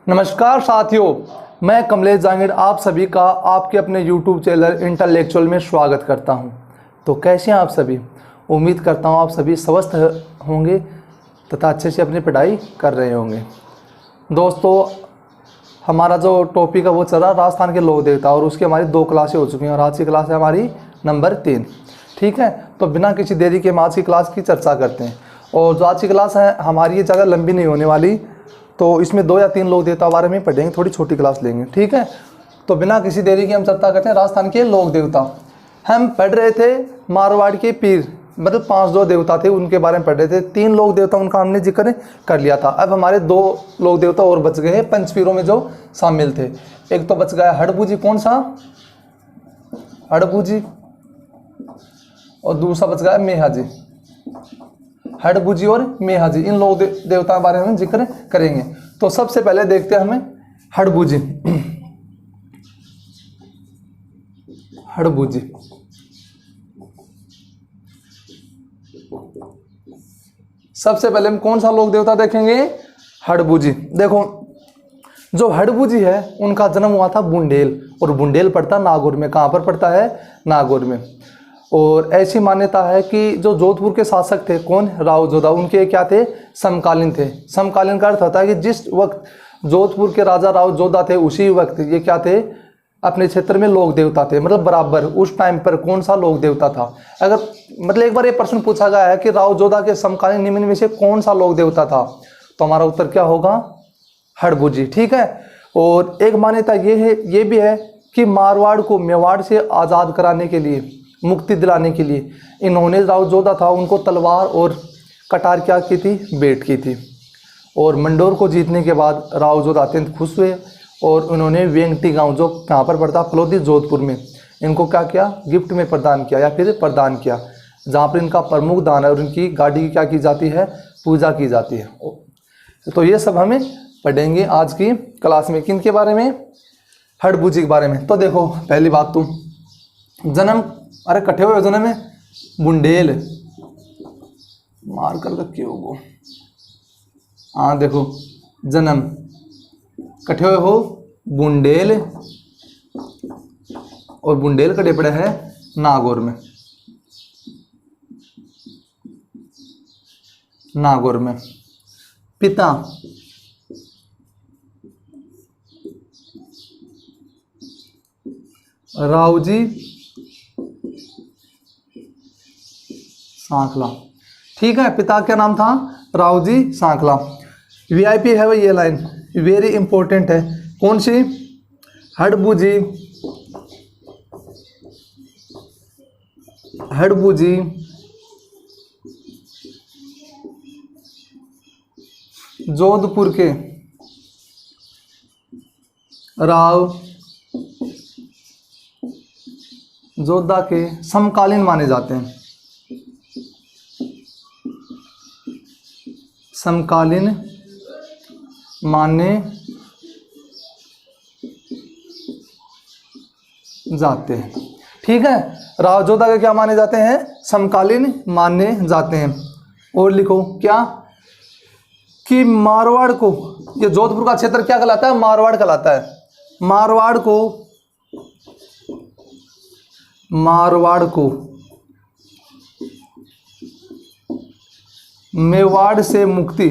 नमस्कार साथियों, मैं कमलेश जांगिड़ आप सभी का आपके अपने YouTube चैनल इंटेलेक्चुअल में स्वागत करता हूं। तो कैसे हैं आप सभी? उम्मीद करता हूं आप सभी स्वस्थ होंगे तथा अच्छे से अपनी पढ़ाई कर रहे होंगे। दोस्तों, हमारा जो टॉपिक है वो चल रहा राजस्थान के लोक देवता और उसकी हमारी 2 क्लासें हो चुकी हैं और आज की क्लास है हमारी नंबर 3। ठीक है, तो बिना किसी देरी के हम आज की क्लास की चर्चा करते हैं। और जो आज की क्लास है हमारी ये ज़्यादा लंबी नहीं होने वाली, तो इसमें 2 या 3 लोक देवता बारे में पढ़ेंगे, थोड़ी छोटी क्लास लेंगे। ठीक है, तो बिना किसी देरी के हम चर्चा करते हैं राजस्थान के लोक देवता। हम पढ़ रहे थे मारवाड़ के पीर, मतलब 5 जो देवता थे उनके बारे में पढ़ रहे थे। 3 लोक देवता उनका हमने जिक्र कर लिया था। अब हमारे 2 लोक देवता और बच गए हैं पंचपीरों में जो शामिल थे। एक तो बच गया हड़बूजी, कौन सा? हड़बूजी। और दूसरा बच गया मेहाजी। हड़बूजी और मेहाजी, इन लोक देवताओं के बारे में जिक्र करेंगे। तो सबसे पहले देखते हैं हमें हड़बूजी। हड़बूजी सबसे पहले हम कौन सा लोक देवता देखेंगे? हड़बूजी। देखो, जो हड़बूजी है उनका जन्म हुआ था बुंडेल, और बुंडेल पड़ता नागौर में। कहाँ पर पड़ता है? नागौर में। और ऐसी मान्यता है कि जो जोधपुर के शासक थे, कौन? राव जोधा, उनके क्या थे? समकालीन थे। समकालीन का अर्थ होता है कि जिस वक्त जोधपुर के राजा राव जोधा थे उसी वक्त ये क्या थे? अपने क्षेत्र में लोक देवता थे, मतलब बराबर उस टाइम पर कौन सा लोक देवता था? अगर मतलब एक बार ये प्रश्न पूछा गया है कि राव जोधा के समकालीन निम्न में से कौन सा लोक देवता था, तो हमारा उत्तर क्या होगा? हड़बूजी। ठीक है। और एक मान्यता ये भी है कि मारवाड़ को मेवाड़ से आज़ाद कराने के लिए, मुक्ति दिलाने के लिए इन्होंने, राव जोधा था, उनको तलवार और कटार क्या की थी? भेंट की थी। और मंडोर को जीतने के बाद राव जोधा अत्यंत खुश हुए और उन्होंने वेंगटी गांव, जो कहाँ पर पड़ता? फलोदी, जोधपुर में, इनको क्या किया? गिफ्ट में प्रदान किया या फिर प्रदान किया, जहाँ पर इनका प्रमुख दान है और इनकी गाड़ी की क्या की जाती है? पूजा की जाती है। तो ये सब हमें पढ़ेंगे आज की क्लास में। किन के बारे में? हड़बूजी के बारे में। तो देखो, पहली बात तो जन्म, अरे कट्ठे हुए जन्म में बुंडेल, मार कर रखे हो। हाँ देखो, जन्म कट्ठे हुए हो बुंडेल, और बुंडेल कटे पड़े है नागौर में। नागौर में। पिता रावजी सांखला। ठीक है, पिता क्या नाम था? रावजी सांखला। वीआईपी है भाई, ये लाइन वेरी इंपॉर्टेंट है। कौन सी? हड़बूजी। हड़बूजी जोधपुर के राव जोधा के समकालीन माने जाते हैं। समकालीन माने जाते हैं। ठीक है, राव जोधा के क्या माने जाते हैं? समकालीन माने जाते हैं। और लिखो क्या? कि मारवाड़ को, ये जोधपुर का क्षेत्र क्या कहलाता है? मारवाड़ कहलाता है। मारवाड़ को मेवाड़ से मुक्ति,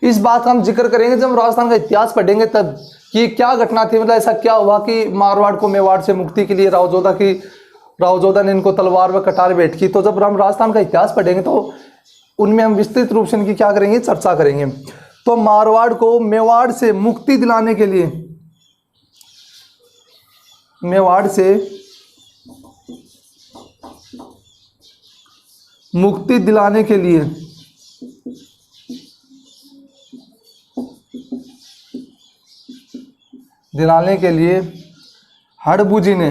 इस बात का हम जिक्र करेंगे जब राजस्थान का इतिहास पढ़ेंगे तब, कि क्या घटना थी, मतलब ऐसा क्या हुआ कि मारवाड़ को मेवाड़ से मुक्ति के लिए राव जोधा ने इनको तलवार व कटार भेंट की। तो जब हम राजस्थान का इतिहास पढ़ेंगे तो उनमें हम विस्तृत रूप से इनकी क्या करेंगे? चर्चा करेंगे। तो मारवाड़ को मेवाड़ से मुक्ति दिलाने के लिए, मेवाड़ से मुक्ति दिलाने के लिए हड़बूजी ने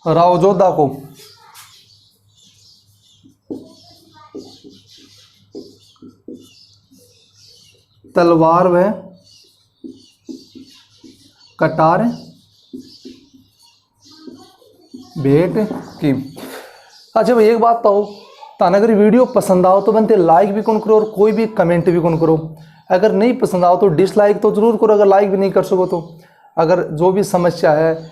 राव जोधा को तलवार व कटार भेंट की। अच्छा भाई एक बात तो तान अगर वीडियो पसंद आओ तो बनते लाइक भी कौन करो और कोई भी कमेंट भी कौन करो। अगर नहीं पसंद आओ तो डिसलाइक तो जरूर करो, अगर लाइक भी नहीं कर सको तो। अगर जो भी समस्या है,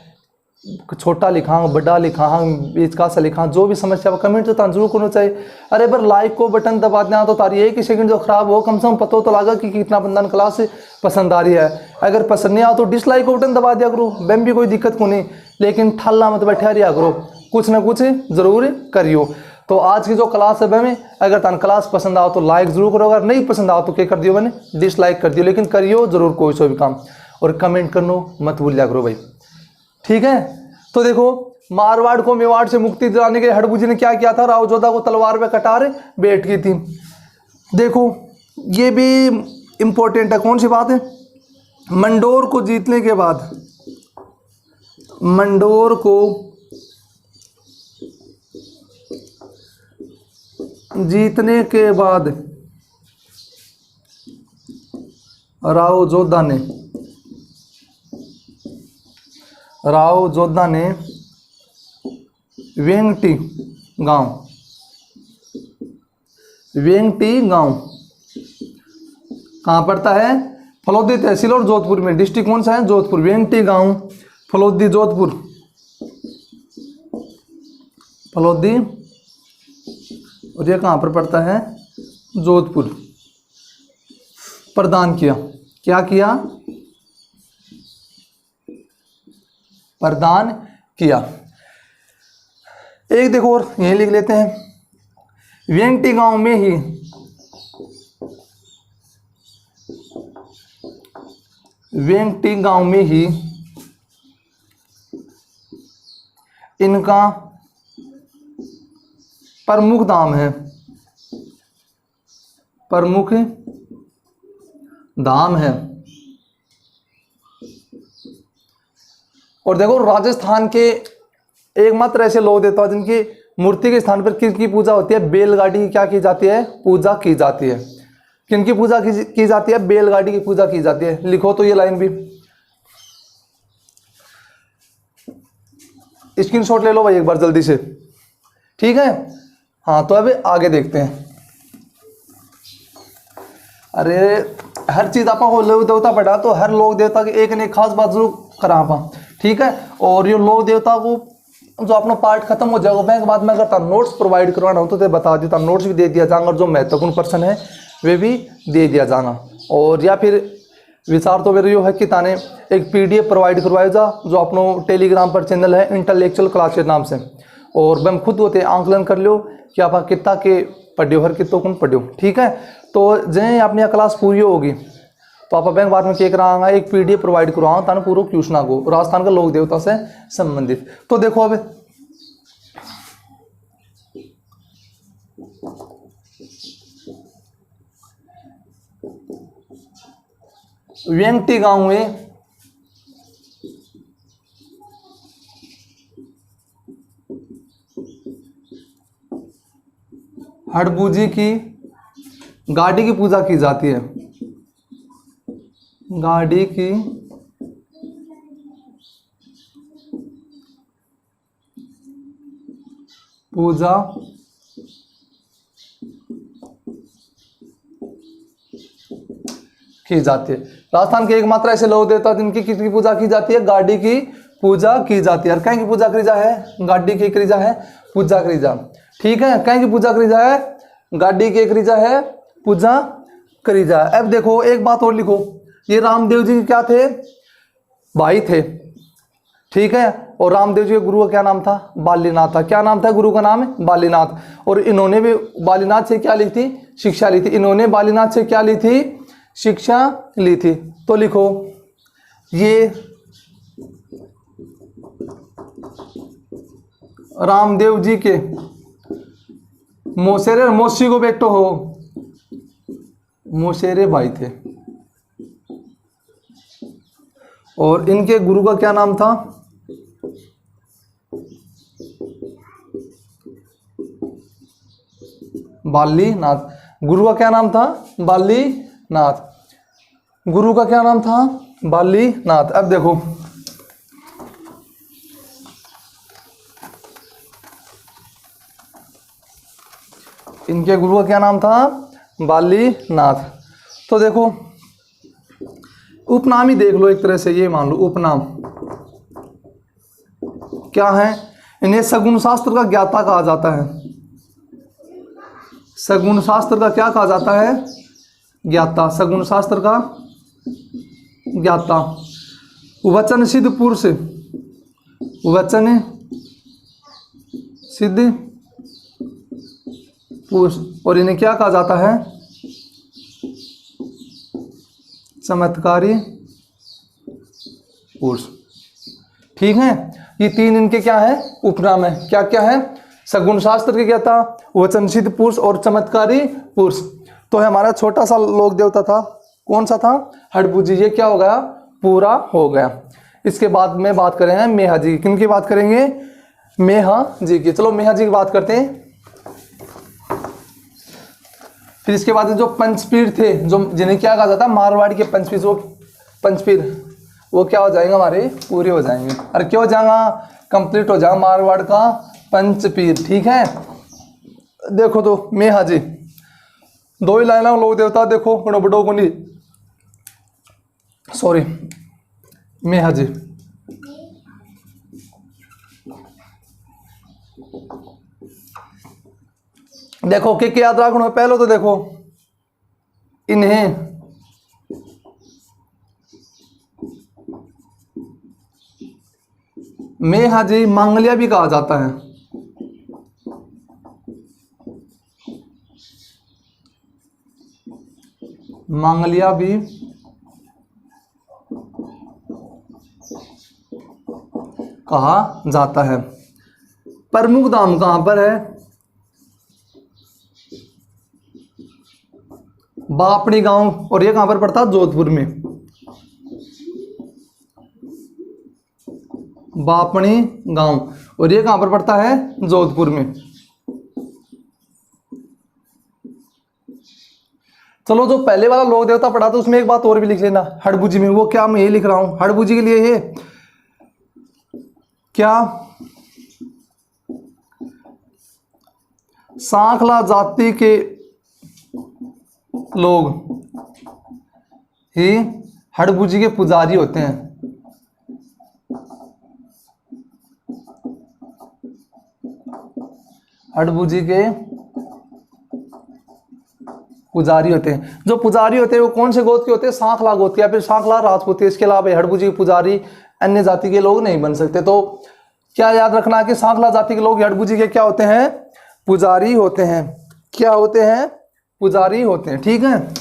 छोटा लिखा बड़ा लिखा बीच का सा लिखा, जो भी समस्या कमेंट तो जरूर करना चाहिए। अरे पर लाइक को बटन दबा देना तो तारी एक ही सेकंड जो खराब हो, कम से कम पता तो लगा कि कितना बंदा क्लास पसंद आ रही है। अगर पसंद नहीं आ तो डिसलाइक को बटन दबा दिया करो, बैम भी कोई दिक्कत को नहीं, लेकिन ठल्ला मत बैठा रहा करो, कुछ ना कुछ जरूर करियो। तो आज की जो क्लास है में अगर तन क्लास पसंद आओ तो लाइक जरूर करो, अगर नहीं पसंद आओ तो क्या कर दियो मैंने डिसलाइक कर दियो, लेकिन करियो जरूर कोई सा भी काम, और कमेंट करनो मत भूल जा करो भाई, ठीक है। तो देखो मारवाड़ को मेवाड़ से मुक्ति दिलाने के लिए हड़बू जी ने क्या किया था, राव जोधा को तलवार पे कटार बैठ गई थी। देखो ये भी इंपॉर्टेंट है, कौन सी बात है, मंडोर को जीतने के बाद, मंडोर को जीतने के बाद राव जोधा ने वेंगटी गांव कहाँ पड़ता है, फलोदी तहसील और जोधपुर में, डिस्ट्रिक्ट कौन सा है, जोधपुर। वेंगटी गांव फलोदी जोधपुर, फलोदी, और ये कहाँ पर पड़ता है, जोधपुर। प्रदान किया, क्या किया, प्रदान किया। एक देखो और यही लिख लेते हैं, वेंगटी गांव में ही इनका प्रमुख धाम है, प्रमुख धाम है। और देखो राजस्थान के एकमात्र ऐसे लोग देवता जिनकी मूर्ति के स्थान पर किसकी पूजा होती है, बैलगाड़ी की क्या की जाती है, पूजा की जाती है। किनकी पूजा की जाती है, बैलगाड़ी की पूजा की जाती है। लिखो तो ये लाइन भी, स्क्रीनशॉट ले लो भाई एक बार जल्दी से, ठीक है। हाँ तो अब आगे देखते हैं। अरे हर चीज आप लोक देवता पढ़ा तो हर लोक देवता की एक ने खास बात जरूर करा पा, ठीक है। और ये लोक देवता को जो अपना पार्ट खत्म हो जाएगा बैंक बाद में अगर नोट्स प्रोवाइड करवाना हो तो बता देता, नोट्स भी दे दिया जाएगा और जो महत्वपूर्ण पर्सन है वे भी दे दिया जाना। और या फिर विचार तो मेरे यो है कि ताने एक PDF प्रोवाइड करवाया जा, जो अपनो टेलीग्राम पर चैनल है इंटेलेक्चुअल क्लासेज नाम से, और बम खुद होते आंकलन कर लो कि आप कितना के पढ़ो, हर कितो कौन पढ़ो, ठीक है। तो जैसे अपनी क्लास पूरी होगी तो आप बैंक बाद में क्या कराऊंगा, एक PDF प्रोवाइड करवाऊंगा ताने पूरा क्वेश्चन को राजस्थान का लोक देवता से संबंधित। तो देखो अब वेंगटी गांव में हड़बू जी की गाड़ी की पूजा की जाती है, गाड़ी की पूजा की जाती है। राजस्थान के एकमात्र ऐसे लोग देवता जिनकी किसकी पूजा की जाती है, गाड़ी की पूजा की जाती है। और कहीं की पूजा करी जा है, गाड़ी की करी जा है पूजा करी जा, ठीक है। कहीं की पूजा करी जा है, गाड़ी की करी जा है पूजा करी जा। अब देखो एक बात और लिखो, ये रामदेव जी क्या थे, भाई थे, ठीक है। और रामदेव जी के गुरु का क्या नाम था, बालीनाथ था। क्या नाम था गुरु का, नाम है बालीनाथ। और इन्होंने भी बालीनाथ से क्या ली थी, शिक्षा ली थी। इन्होंने बालीनाथ से क्या ली थी, शिक्षा ली थी। तो लिखो ये रामदेव जी के मोसेरे मोसी को बेटो हो, मोसेरे भाई थे। और इनके गुरु का क्या नाम था, बालीनाथ। गुरु का क्या नाम था, बालीनाथ। गुरु का क्या नाम था, बालीनाथ। अब देखो इनके गुरु का क्या नाम था? बालीनाथ। तो देखो उपनाम ही देख लो एक तरह से, ये मान लो उपनाम क्या है? इन्हें सगुन शास्त्र का ज्ञाता कहा जाता है। सगुन शास्त्र का क्या कहा जाता है? ज्ञाता। सगुन शास्त्र का ज्ञाता। वचन सिद्ध पुरुष, वचन सिद्ध पुरुष, और इन्हें क्या कहा जाता है? चमत्कारी पुरुष। ठीक है, ये तीन इनके क्या है? उपनाम है। क्या क्या है? सगुन शास्त्र के ज्ञाता, वचन सिद्ध पुरुष और चमत्कारी पुरुष। तो हमारा छोटा सा लोक देवता था, कौन सा था? हड़बुजी। ये क्या हो गया? पूरा हो गया। इसके बाद में बात करेंगे मेहा जी की। किन की बात करेंगे? मेहा जी की। चलो मेहा जी की बात करते हैं। फिर इसके बाद जो पंचपीर थे, जो जिन्हें क्या कहा जाता है? मारवाड़ के पंचपीर। वो पंचपीर वो क्या हो जाएंगे? हमारे पूरे हो जाएंगे। अरे क्यों हो जाएगा? कंप्लीट हो जाएगा मारवाड़ का पंचपीर। ठीक है, देखो तो मेहा जी, दो ही लाइन लोक देवता देखो, बड़ो को नहीं, सॉरी, मेहा जी। देखो कि याद रखना, पहले तो देखो इन्हें मेहा जी मांगलिया भी कहा जाता है। मांगलिया भी कहा जाता है। प्रमुख धाम कहां पर है? बापणी गांव, और ये कहां पर पड़ता है? जोधपुर में। बापणी गांव, और ये कहां पर पड़ता है? जोधपुर में। चलो जो पहले वाला लोक देवता पढ़ा था उसमें एक बात और भी लिख लेना हड़बुजी में। वो क्या? मैं ये लिख रहा हूं हड़बुजी के लिए, ये क्या? सांखला जाति के लोग ही हड़बुजी के पुजारी होते हैं। हड़बुजी के पुजारी होते हैं। जो पुजारी होते हैं वो कौन से गोत्र के होते हैं? सांखला गोत्र के, या फिर सांखला राजपूती। इसके अलावा हड़बुजी के पुजारी अन्य जाति के लोग नहीं बन सकते। तो क्या याद रखना है कि सांखला जाति के लोग हड़बुजी के क्या होते हैं? पुजारी होते हैं। क्या होते हैं? पुजारी होते हैं। ठीक है,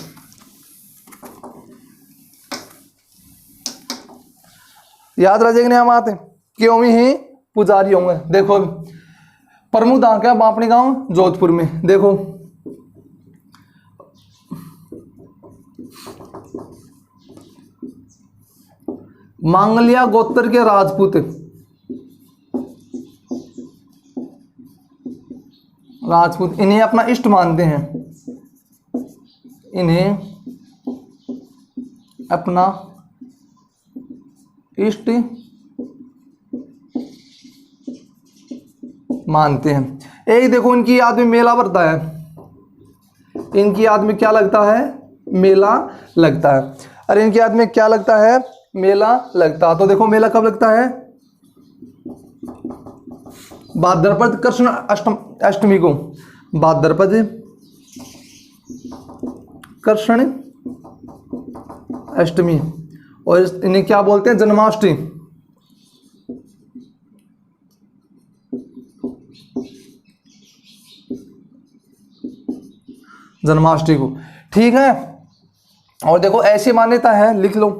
याद रह जाएगी हम आते क्यों ही पुजारी होंगे। देखो प्रमुख धाम क्या? बापणी गांव जोधपुर में। देखो मांगलिया गोत्र के राजपूत, इन्हें अपना इष्ट मानते हैं। इन्हें अपना इष्ट मानते हैं। एक देखो इनकी याद में मेला पड़ता है। इनकी याद में क्या लगता है? मेला लगता है। अरे इनकी याद में क्या लगता है? मेला लगता। तो देखो मेला कब लगता है? भाद्रपद कृष्ण अष्टमी को। भाद्रपद कृष्ण अष्टमी, और इन्हें क्या बोलते हैं? जन्माष्टमी। जन्माष्टमी को। ठीक है, और देखो ऐसी मान्यता है, लिख लो,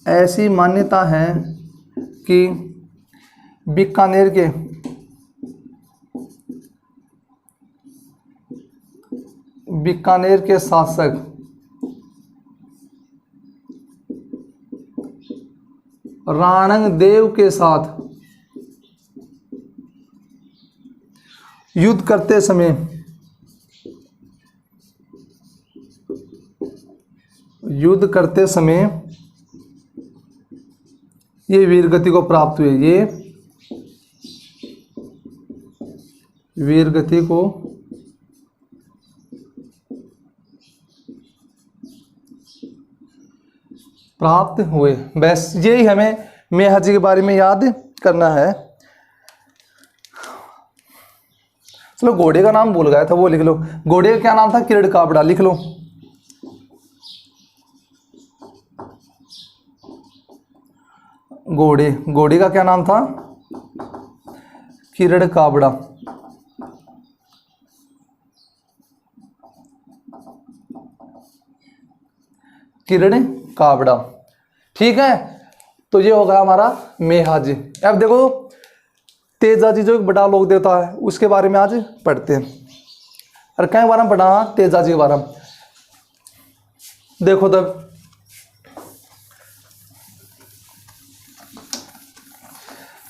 ऐसी मान्यता है कि बीकानेर के शासक राणंग देव के साथ युद्ध करते समय ये वीरगति को प्राप्त हुए। ये वीर गति को प्राप्त हुए। बस यही हमें मेहा जी के बारे में याद करना है। चलो घोड़े का नाम भूल गया था, वो लिख लो। घोड़े का क्या नाम था? किरण काबड़ा, लिख लो। घोड़े का क्या नाम था? किरण काबड़ा। किरण काबड़ा, ठीक है। तो ये होगा हमारा मेहा जी। अब देखो तेजा जी जो एक बड़ा लोक देवता है उसके बारे में आज पढ़ते हैं। और क्या बारे में पढ़ा? तेजा जी के बारे में। देखो तब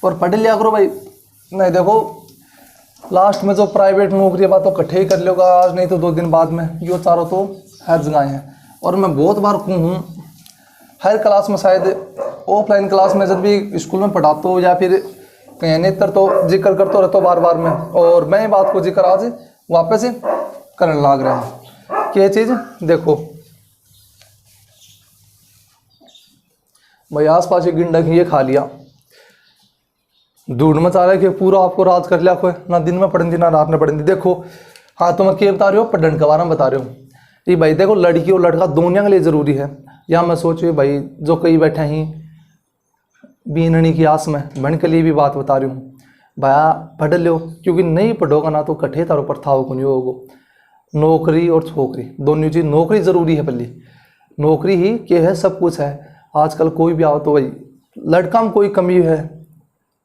और पढ़ लिया करो भाई। नहीं देखो लास्ट में जो प्राइवेट नौकरी बात तो इकट्ठे ही कर लोगा आज, नहीं तो 2 दिन बाद में। यो चारों तो हर जगह हैं। और मैं बहुत बार हूँ हर क्लास में, शायद ऑफलाइन क्लास में जब भी स्कूल में पढ़ाता हूँ या फिर कहीं नेतर तो जिक्र करते रहता हूँ बार बार में। और मैं बात को जिक्र आज वापस करने लग रहा हूँ। क्या चीज़? देखो भाई आसपास ये गिंडक ये खा लिया, ढूंढ मचा रहा है कि पूरा आपको राज कर लिया कोई, ना दिन में पढ़न दी ना रात में पढ़न दी। देखो हाँ तो मैं क्या बता रहे हो? पढ़ने के बारे में बता रहे हो। ये भाई देखो लड़की और लड़का दोनों के लिए ज़रूरी है। या मैं सोचो भाई जो कई बैठे ही बीननी की आस में बन के लिए भी बात बता रही हूँ। भैया पढ़ लो, क्योंकि नहीं पढ़ोगा ना तो कट्ठे तारों पर था को नहीं होगो। नौकरी और छोकरी दोनों चीज़, नौकरी ज़रूरी है पहले, नौकरी ही के है सब कुछ है। आजकल कोई भी आओ तो भाई लड़का में कोई कमी है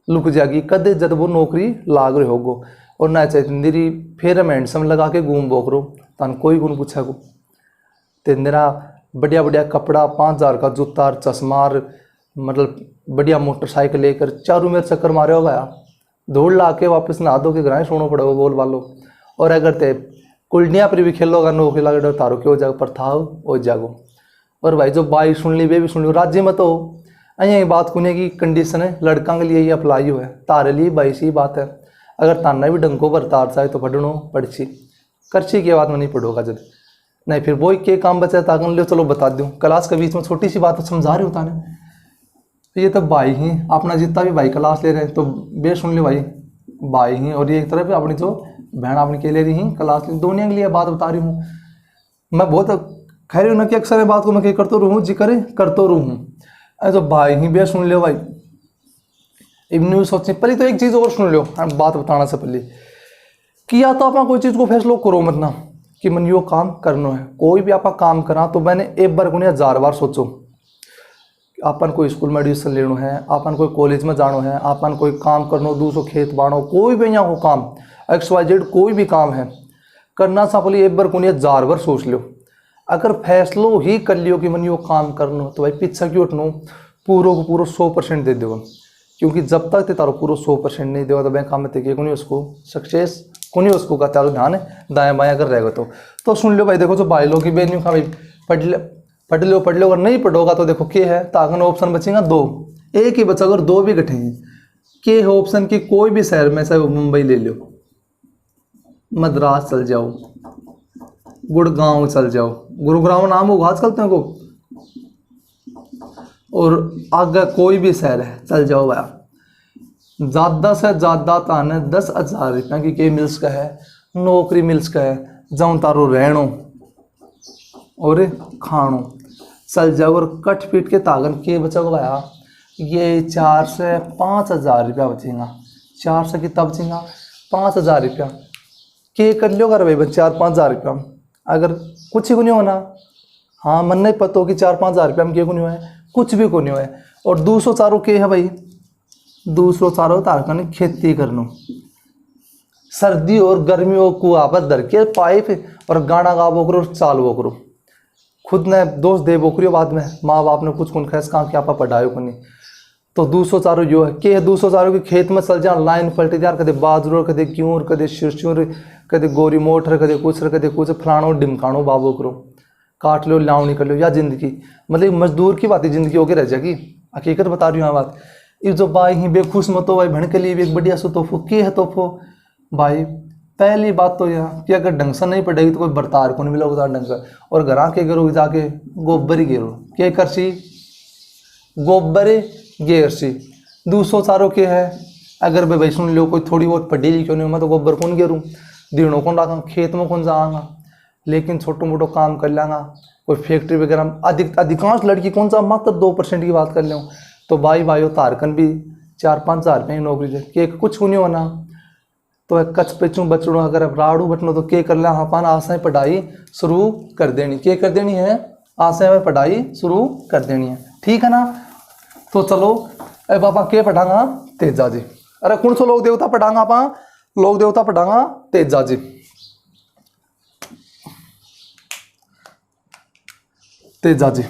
लुक जाएगी कदे जब वो नौकरी लाग रहे होगो। और ना चाहे फिर हैंडसम लगा के घूम बोकरो तन कोई गुण पूछा को तेरा बढ़िया बढ़िया कपड़ा 5000 का जूता चश्मा, मतलब बढ़िया मोटरसाइकिल लेकर चारों मेरे चक्कर मारे होगा यार, दौड़ ला के वापस नहा धो के ग्राह सोना पड़ेगा बोल वालो। और अगर ते कुल्डियाँ पर भी खेलोगा नौकरी लगे तारो के हो जाएगा पर था हो जागो। और भाई जो बाई सुन ली वे भी सुन ली राज्य में तो अँ बात कुने की कंडीशन है लड़का के लिए ही अप्लाई हुआ है, तारे लिए बाई सी बात है। अगर ताना भी डंको पर तार चाहे तो पढ़नो पढ़ी करछी के बाद में नहीं पढ़ोगा जब नहीं फिर वो के काम बचा ताकन ले चलो बता दूँ क्लास के बीच में छोटी सी बात समझा रही होता ने। ये तो भाई ही अपना जितना भी भाई क्लास ले रहे हैं तो बे सुन ले भाई ही। और ये एक तरफ अपनी जो बहन अपनी के ले रही ही क्लास दोनों के लिए बात बता रही हूँ। मैं बहुत खैर ना कि अक्सर बात को मैं क्या करता रहूँ जिक्र करता रहूँ। तो भाई ही बे सुन लो भाई इवनी सोचनी पहले तो एक चीज़ और सुन लो बात बताना से पहले कि या तो आप कोई चीज़ को फैसलो करो मत ना कि मन यो काम करना है। कोई भी आप काम करा तो मैंने एक बार को 1000 बार सोचो अपन कोई स्कूल में एडमिशन लेना है, अपन कोई कॉलेज में जाना है, अपन कोई काम करना, दूसरों खेत बाड़ो, कोई भी यहाँ को काम XYZ कोई भी काम है करना सा पहले एक बार को 1000 बार सोच लो। अगर फैसलो ही कर लियो कि मन यो काम करना तो भाई पीछा क्यों उठनो पूरा को पूरा 100% दे दो। क्योंकि जब तक ते तारो पूरा 100% नहीं देगा तो बैंक काम में ते को नहीं उसको सक्सेस को नहीं उसको का तारो ध्यान दाएं बाएं अगर रहेगा तो सुन लो भाई। देखो जो भाई लोग की बेन नहीं खा भाई पढ़ लो अगर नहीं पढ़ोगा तो देखो के है ताकन ऑप्शन बचेगा 2, एक ही बचा अगर 2 भी कटेंगे के है ऑप्शन की कोई भी शहर में चाहे मुंबई ले लो, मद्रास चल जाओ, गुड़गांव चल जाओ, गुरुग्राम नाम होगा आजकल तेरे को, और आगे कोई भी शहर है चल जाओ भाई ज़्यादा से ज़्यादा ताने 10,000 रुपये की के मिल्स का है नौकरी मिल्स का है जाऊँ तारो रहनो और खानो चल जाओ। और कट पीट के तागन के बचोगा भाया ये 4 से 5,000 रुपया बचेगा। 4 से कितना बचेगा 5,000 रुपया के कर लो कर भाई 4-5 हज़ार रुपया अगर कुछ ही को नहीं होना। हाँ मन नहीं पता हो कि 4-5 हज़ार रुपया में के को नहीं है कुछ भी को नहीं है। और 200 चारों के है भाई 200 चारों तारका खेती करनो सर्दी और गर्मियों को आपस दर के पाइप और गाना गावो करो चालवो करो खुद ने दोस्त दे वो करियो बाद में माँ बाप ने कुछ कौन खैस कहाँ क्या पढ़ायो को नहीं। तो 200 चारों जो है के 200 चारों के खेत में चल जा लाइन पलटे यार कदे बाजरो कदे क्यूर कदे शिरचूर कदे गोरी मोटर कदे कुछ फलानो डिमकानो बाबो करो काट लो लाव निकल लो या जिंदगी मतलब मजदूर की बात ही जिंदगी होके रह जाएगी। हकीकत बता रही हूँ बात। ये जो भाई ही बेखुश मत हो भाई भण के लिए भी एक बढ़िया सो तोहफो के है तोहफो भाई पहली बात तो यह कि अगर ढंग से नहीं पढ़ेगी तो कोई बर्तार को नहीं मिलेगा ढंग से। और घर के गिरोगी जाके गोबर ही गिरो के करसी गोबर गेरसी दूसरो चारों के है। अगर भाई सुन लो कोई थोड़ी बहुत पढ़ी लिखी नहीं मैं तो गोबर कौन गेरूँ दिनों कौन रखा खेत में कौन जाऊँगा, लेकिन छोटो मोटो काम कर लेंगा कोई फैक्ट्री वगैरह। अधिकांश लड़की कौन सा मात्र 2% की बात कर लें तो भाई तारकन भी 4-5 हज़ार रुपये की नौकरी है के कुछ नहीं होना। तो कच पेचू बचड़ो अगर अब राड़ू बटनो तो के कर लें अपन आशाएं पढ़ाई शुरू कर देनी के कर देनी है आशाएं में पढ़ाई शुरू कर देनी है, ठीक है ना। तो चलो अब आप के पढ़ांगा तेजा जी। अरे कौन सो लोक देवता पढ़ांगा आप लोक देवता पढ़ांगा तेजा जी। तेजा जी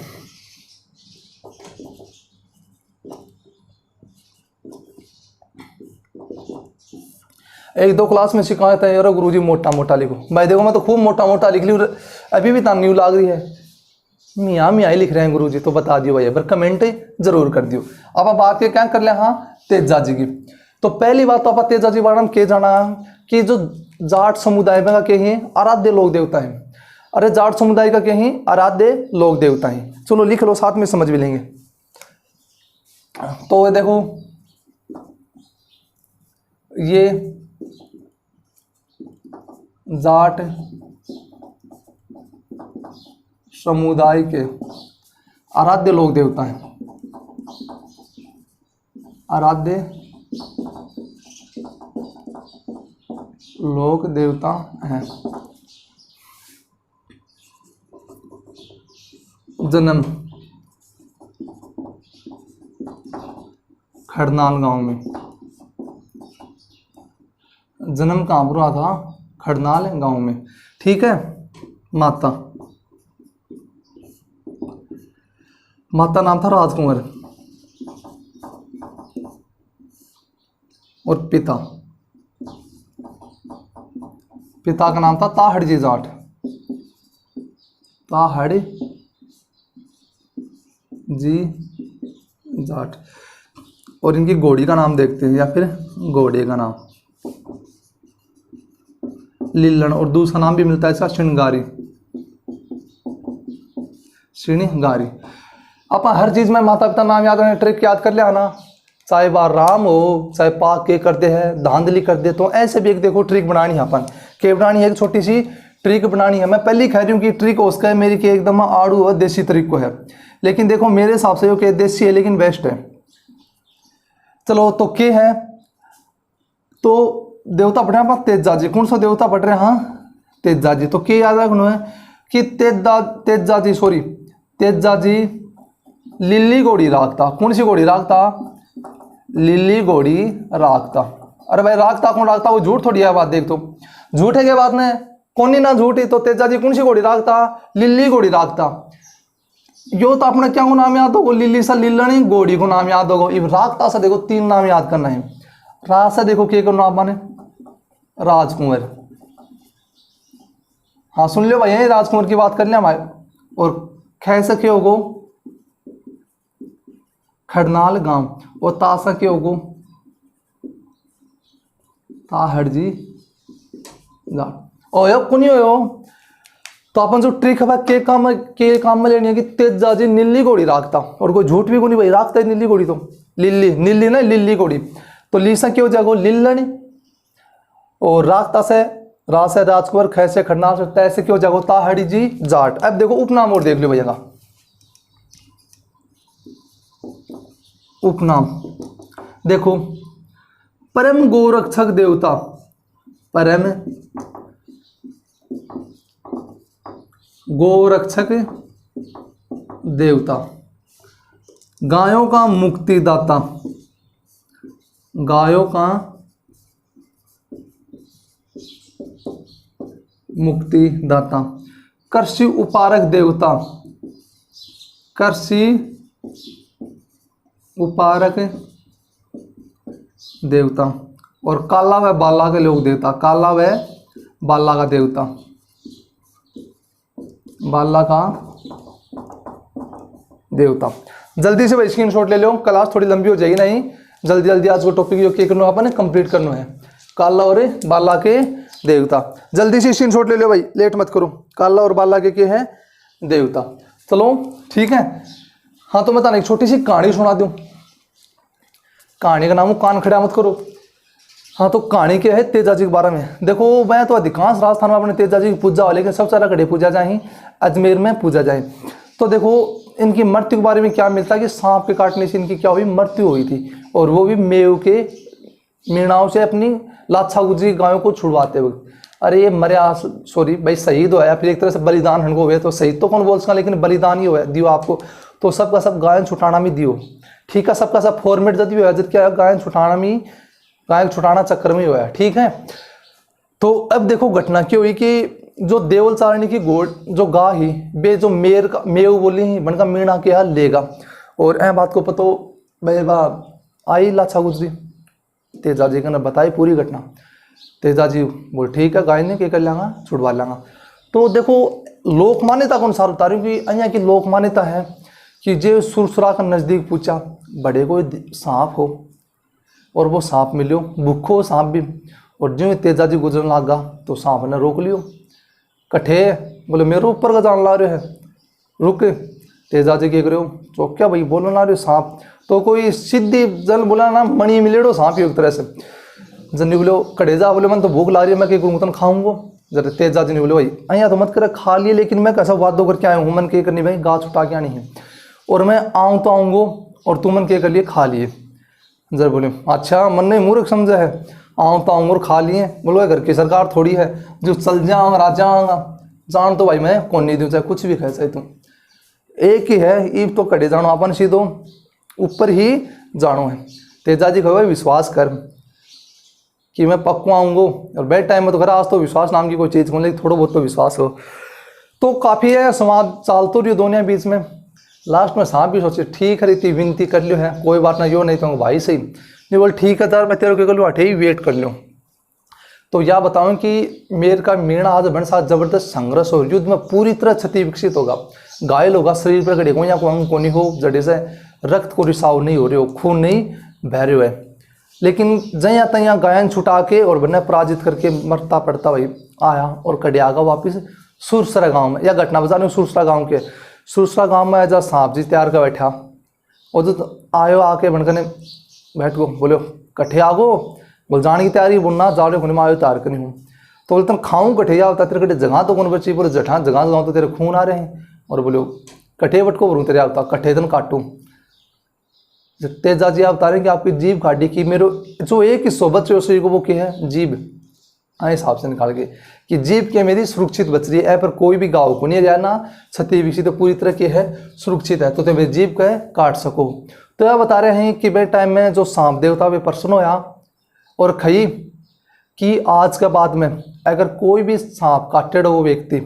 एक दो क्लास में शिकायत है यार गुरुजी मोटा मोटा लिखो। भाई देखो मैं तो खूब मोटा मोटा लिख ली अभी भी तान्यू लाग रही है मियाँ मियाँ ही लिख रहे हैं गुरुजी। तो बता दियो भाई पर कमेंट जरूर कर दियो। अब बात के क्या कर ले हाँ तेजा जी की। तो पहली बात तो आप तेजा जी बारे में के जाना कि जो जाट समुदाय में का के ही आराध्य लोक देवता है। अरे जाट समुदाय का के ही आराध्य लोक देवता है। चलो लिख लो साथ में समझ भी लेंगे। तो देखो ये जाट समुदाय के आराध्य लोक देवता हैं। आराध्य लोक देवता हैं। जन्म खड़नाल गांव में। जन्म कहाँ पर हुआ था? खड़नाल गांव में, ठीक है। माता माता नाम था राजकुंवर और पिता पिता का नाम था ताहड़ जी जाट। ताहड़ जी जाट। और इनकी घोड़ी का नाम देखते हैं या फिर घोड़े का नाम लीलन। और दूसरा नाम भी मिलता है इसका श्रृंगारी। श्रृंगारी। अपन हर चीज में माता पिता नाम याद रखने ट्रिक याद कर ले आना। चाहे बार राम हो चाहे पाक के करते हैं धांधली कर दे तो ऐसे भी एक देखो ट्रिक बनानी है अपन के बनानी है। एक छोटी सी ट्रिक बनानी है। मैं पहले ही कह रही हूँ कि ट्रिक उसका है मेरी के एकदम आड़ू और देसी ट्रिक को है, लेकिन देखो मेरे हिसाब से के देसी है लेकिन बेस्ट है। चलो तो के है तो देवता पढ़ रहे हैं तेजा जी। कौन सा देवता पढ़ रहे हैं? हाँ तेजा जी। तो के याद रखना है कि तेजा जी सॉरी तेजा जी लिल्ली घोड़ी राखता। कौन सी घोड़ी राखता? लिल्ली घोड़ी राखता। अरे भाई राखता कौन राखता? वो झूठ थोड़ी है बात। देख तो झूठ है क्या बात में कौन ही ना झूठी। तो तेजा जी कौन सी घोड़ी राखता? लिल्ली घोड़ी राखता। यो तो अपने क्या को नाम याद होगा? लिल्ली सा लिल्लनी घोड़ी को नाम याद होगा। इब राखता सा देखो 3 नाम याद करना है। रा सा देखो के नाम माने राजकुंवर। हाँ सुन लो भाई राजकुंवर की बात कर लिया हमारे। और खे सके होगो खड़नाल गांव। और ता सके होगो ताहड़ जी ओ यो कुनी हो। तो अपन जो ट्रिक है के काम में लेनी है कि तेजा जी नीली घोड़ी राखता। और कोई झूठ भी को नहीं भाई राखता है नीली घोड़ी। तो नीली ना लिल्ली घोड़ी। तो लीसा क्यों जागो लिल्लनी। और राखता से रास है राजकुंवर खे से खड़नाल से तय से क्यों जागो ताहड़ी जी जाट। अब देखो उपनाम और देख लो भैया का उपनाम देखो परम गोरक्षक देवता। परम गोरक्षक देवता। गायों का मुक्तिदाता। गायों का मुक्तिदाता। कृषि उपारक देवता। कृषि उपारक देवता। और काला व बाला के लोग देवता। काला व बाला का देवता। बाला का देवता। जल्दी से भाई स्क्रीनशॉट ले लो क्लास थोड़ी लंबी हो जाएगी नहीं। जल्दी जल्दी आज को टॉपिक जो के करना अपन कंप्लीट करना है। काला और बाला के देवता। जल्दी से स्क्रीनशॉट ले लो भाई, लेट मत करो। काला और बाला के हैं देवता। चलो ठीक है। हाँ तो मैं तुम्हें एक छोटी सी कहानी सुना दूं। कहानी का नाम कान खड़ा मत करो। हाँ तो कहानी क्या है, तेजा जी के बारे में। देखो मैं तो अधिकांश राजस्थान में अपने तेजा जी की पूजा हो, लेकिन सबसे ज़्यादा कड़े पूजा जाए, अजमेर में पूजा जाए। तो देखो इनकी मृत्यु के बारे में क्या मिलता है कि सांप के काटने से इनकी क्या हुई, मृत्यु हुई थी, और वो भी मेव के मीणाओं से अपनी लाछा गुजरी गायों को छुड़वाते वक्त। अरे ये मर्या, सॉरी भाई, शहीद होया, फिर एक तरह से बलिदान हनको हुए, तो शहीद तो कौन बोल सका, लेकिन बलिदान ही हुआ दियो आपको। तो सबका सब गायन छुटाना में दियो, ठीक है, सबका सब फॉर्मेट जब भी हुआ, जब क्या गायन छुटाना में, गायन छुटाना चक्कर में हुआ, ठीक है। तो अब देखो घटना क्या हुई कि जो देवल चारणी की गोड जो गा ही बे जो मेर का मेव बोली ही बनका मीणा के हाल लेगा। और ऐ बात को पतो भाई वाह आई लाछा गुजरी, तेजा जी ने बताई पूरी घटना। तेजा जी बोल ठीक है, गाय ने क्या कर लेंगा, छुड़वा लेंगा। तो देखो लोक मान्यता के अनुसार बता रही हूँ कि અહીંયા की लोक मान्यता है कि जे सुरसुरा का नज़दीक पूछा, बड़े कोई सांप हो और वो सांप मिलियो, भूखो सांप भी, और जो तेजा जी गुजरने लगा तो सांप ने रोक लियो। कठे बोले मेरे ऊपर का जान ला रहे है, रुक। तेजा जी क्या करो, चौक क्या भाई बोलो ना रहे सांप, तो कोई सीधी जल बोला ना मणि मिलेड़ो सांप एक तरह से। जन बोलो कड़े जा, बोले मन तो भूख ला रही है, मैं क्या करूँ तन खाऊंगा। जरा तेजा जी ने बोले भाई अँ तो मत करे, खा लिए, लेकिन मैं कैसा वादो करके आया हूँ, मन क्या करनी भाई गाछ उठा के आनी है, और मैं आऊँ तो आऊँगो, और तू मन क्या कर लिए, खा लिए। जरा बोले अच्छा, मन ने मूर्ख समझा है, आऊँ तो आऊँगा और खा लिए। बोलो घर की सरकार थोड़ी है जो चल जाऊँगा राजा आऊँगा, जान तो भाई मैं कौन नहीं दूँ, चाहे कुछ भी खाए चाहे तुम, एक ही है, ईब तो कड़े जानो अपन सीधो ऊपर ही जानो है। तेजा जी कहो विश्वास कर कि मैं पक्का आऊँगा, और बैठ टाइम में तो खरा आज तो विश्वास नाम की कोई चीज़ को, लेकिन थोड़ा बहुत तो विश्वास हो। तो काफ़ी है संवाद चाल तो रही दोनों बीच में। लास्ट में सांप भी सोचे ठीक है इतनी विनती कर लियो है, कोई बात ना, यो नहीं तो भाई सही नहीं बोल ठीक है यार मैं तेरे को कर लूँ, अठे ही वेट कर लूँ। तो यह बताऊं कि मेर का मीणा आज बन साथ जबरदस्त संघर्ष और युद्ध में पूरी तरह क्षति विकसित होगा, घायल होगा, शरीर पर कड़े या को अंग को नहीं हो, जड़े से रक्त को रिसाव नहीं हो रहे हो, खून नहीं बह रहे हो, लेकिन जया तया गायन छुटा के और बने पराजित करके मरता पड़ता भाई आया, और कड़े आगा वापिस सुरसरा गाँव में। यह घटना बता रही सुरसरा गाँव के, सुरसरा गाँव में जब सांप जी तैयार कर बैठा, और जो आयो आके बनकर बैठ गो, बोलो कट्ठे आगो, बोल जाने की तैयारी, बोलना जा रहे में आयो तैयार करनी हूँ। तो बोलते खाऊँ कट्ठे या होता तेरे कटे जगह तो कौन बची, बोले जठा जगह जगह तो तेरे खून आ रहे हैं, और बोलो कट्ठे बट को बोलूँ तेरे आता कट्ठे दिन काटूँ। तेजा जी आप बता रहे हैं कि आपकी जीभ काटी कि मेरे जो एक हिस्सों बच रहे शरीर को वो क्या है, जीभ, हाँ हिसाब से निकाल के कि जीभ के मेरी सुरक्षित बच रही है, पर कोई भी गाँव को नहीं जाए ना क्षति विकसित तो पूरी तरह की है सुरक्षित है, तो मेरी जीभ का काट सको। तो यह बता रहे हैं कि बे टाइम में जो सांप देवता वे प्रसन्न होया और खई कि आज के बाद में अगर कोई भी सांप काटे हो व्यक्ति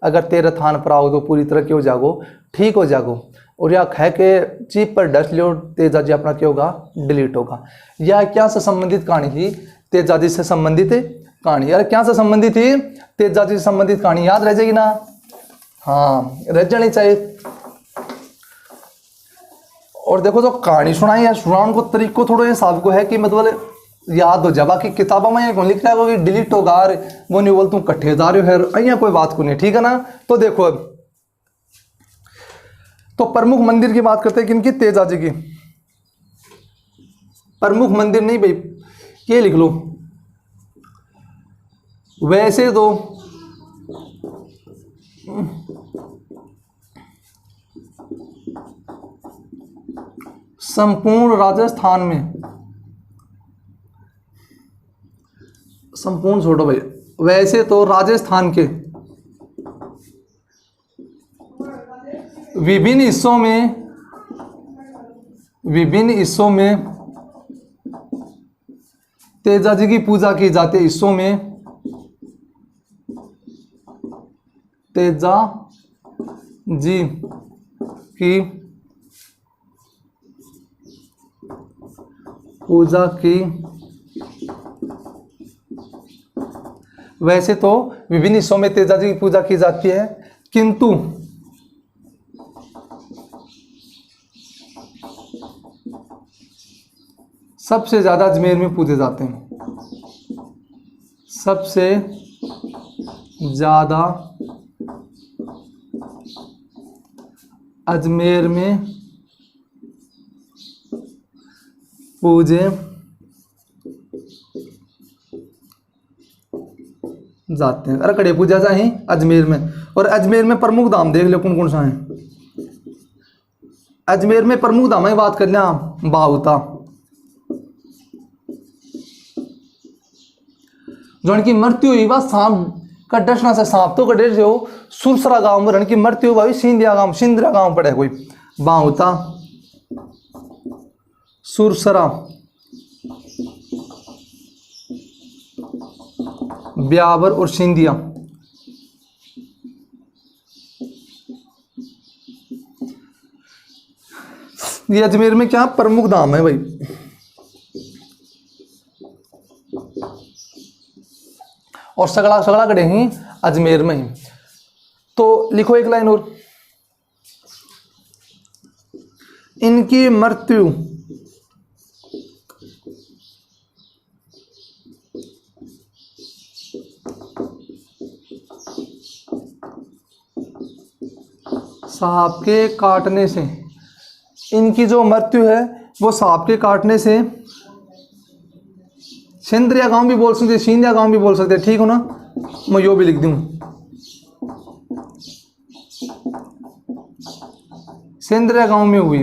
अगर तेरे थान पर आओ तो पूरी तरह क्यों जागो, ठीक हो जागो, और या खै के जीप पर डस लियो, तेजा जी अपना क्या होगा, डिलीट होगा। यह क्या से संबंधित कहानी थी, तेजा जी से संबंधित कहानी। यार क्या से संबंधित थी, तेजा जी से संबंधित कहानी, याद रह जाएगी ना, हाँ रह जानी चाहिए। और देखो जो कहानी सुनाई है, सुनाने को तरीको थोड़ा हिसाब को है कि मतलब याद हो जाए, बाकी किताबों में ये लिख रहा है कि डिलीट होगा, वो नहीं बोल तुम कट्ठे जा रहे हो, है कोई बात को नहीं, ठीक है ना। तो देखो अब तो प्रमुख मंदिर की बात करते हैं, किनकी, तेजा जी की। प्रमुख मंदिर नहीं भाई, ये लिख लो, वैसे तो संपूर्ण राजस्थान में, संपूर्ण छोड़ो भाई, वैसे तो राजस्थान के विभिन्न हिस्सों में तेजा जी की पूजा की जाती है। हिस्सों में तेजा जी की पूजा की, वैसे तो विभिन्न हिस्सों में तेजा जी की पूजा की जाती है, किंतु सबसे ज्यादा अजमेर में पूजे जाते हैं, सबसे ज़्यादा अजमेर में पूजे जाते हैं। अरे कड़े पूजा जाए अजमेर में। और अजमेर में प्रमुख धाम देख लो कौन कौन सा है। अजमेर में प्रमुख धाम की बात कर लें आप, बाहुता जो इनकी मृत्यु हुई वह सांप का डसना से, सांप तो कटे जो सुरसरा गांव में इनकी मृत्यु हुई सिंधिया गांव पड़े कोई। बाहुता, सुरसरा, ब्यावर और सिंधिया। ये अजमेर में क्या प्रमुख धाम है भाई। और सगड़ा सगड़ा कड़े ही अजमेर में ही। तो लिखो एक लाइन और, इनकी मृत्यु सांप के काटने से, इनकी जो मृत्यु है वो सांप के काटने से, सिंधिया गांव भी बोल सकते, सिंधिया गांव भी बोल सकते, ठीक हो ना। मैं यो भी लिख दूं, सिंधिया गांव में हुई,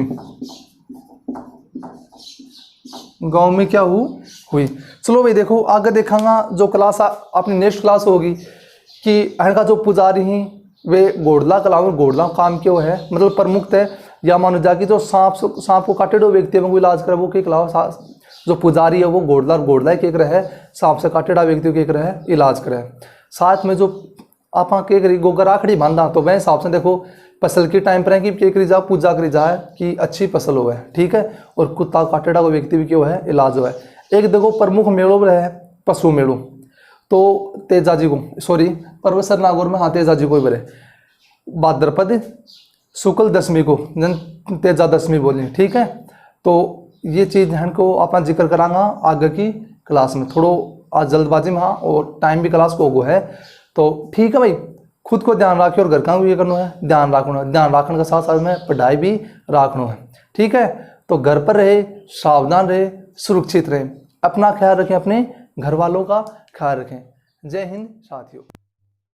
गांव में क्या हुई। चलो भाई देखो आगे देखांगा जो क्लास अपनी नेक्स्ट क्लास होगी कि इनका जो पुजारी हैं वे घोड़ला कला में घोड़ला काम क्यों है, मतलब प्रमुख है या मानो जा कि जो सांप को काटे व्यक्ति है वो इलाज करे, वो के अलावा जो पुजारी है वो घोड़ला के रहे, सांप से काटेड़ा व्यक्ति के रहे इलाज करे। साथ में जो आप के करी गोगर आखड़ी बांधा तो वह हिसाब से देखो फसल के टाइम पर है कि करी जा पूजा करी जाए कि अच्छी फसल हो है, ठीक है। और कुत्ता काटेड़ा को व्यक्ति भी क्यों है इलाज हो है। एक देखो प्रमुख मेड़ो है पशु मेड़ो, तो तेजाजी को सॉरी परवेसर नागौर में, हाँ तेजाजी को बरे भाद्रपद शुक्ल दशमी को जन तेजा दशमी बोली, ठीक है। तो ये चीज़ ध्यान को अपना जिक्र करांगा आगे की क्लास में, थोड़ो आज जल्दबाजी में हाँ, और टाइम भी क्लास को हो है। तो ठीक है भाई, खुद को ध्यान रखिए और घर का भी करना है, ध्यान रखने के साथ साथ में पढ़ाई भी रखना है, ठीक है। तो घर पर रहे, सावधान रहे, सुरक्षित रहे, अपना ख्याल रखें, अपने घर वालों का ख्याल रखें। जय हिंद साथियों।